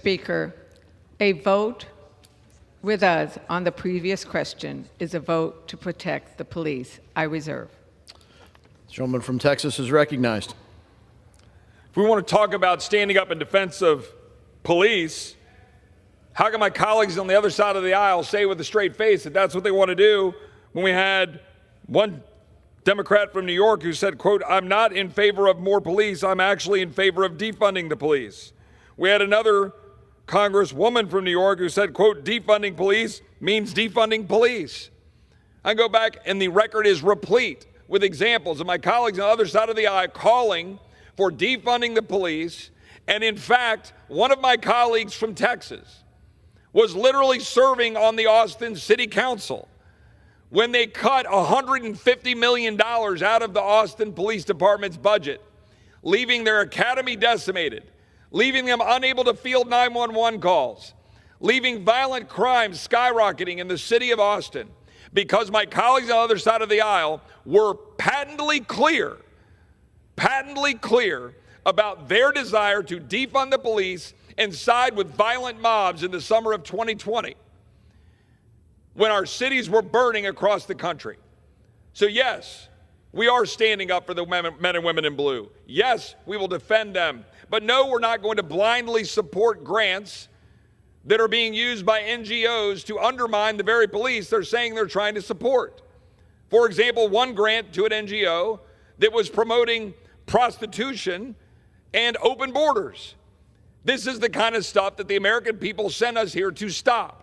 Speaker, a vote with us on the previous question is a vote to protect the police. I reserve. The gentleman from Texas is recognized. If we want to talk about standing up in defense of police, how can my colleagues on the other side of the aisle say with a straight face that that's what they want to do when we had one Democrat from New York who said, quote, "I'm not in favor of more police. I'm actually in favor of defunding the police." We had another Congresswoman from New York who said, quote, "defunding police means defunding police." I go back and the record is replete with examples of my colleagues on the other side of the aisle calling for defunding the police. And in fact, one of my colleagues from Texas was literally serving on the Austin City Council when they cut $150 million out of the Austin Police Department's budget, leaving their academy decimated, leaving them unable to field 911 calls, leaving violent crime skyrocketing in the city of Austin, because my colleagues on the other side of the aisle were patently clear about their desire to defund the police and side with violent mobs in the summer of 2020 when our cities were burning across the country. So yes, we are standing up for the men and women in blue. Yes, we will defend them. But no, we're not going to blindly support grants that are being used by NGOs to undermine the very police they're saying they're trying to support. For example, one grant to an NGO that was promoting prostitution and open borders. This is the kind of stuff that the American people sent us here to stop.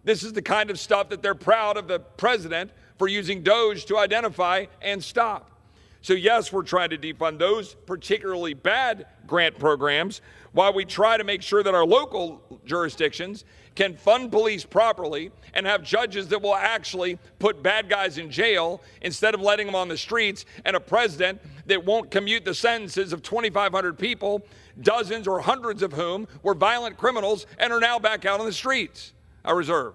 This is the kind of stuff that they're proud of the president for using DOJ to identify and stop. So yes, we're trying to defund those particularly bad grant programs while we try to make sure that our local jurisdictions can fund police properly and have judges that will actually put bad guys in jail instead of letting them on the streets, and a president that won't commute the sentences of 2,500 people, dozens or hundreds of whom were violent criminals and are now back out on the streets. I reserve.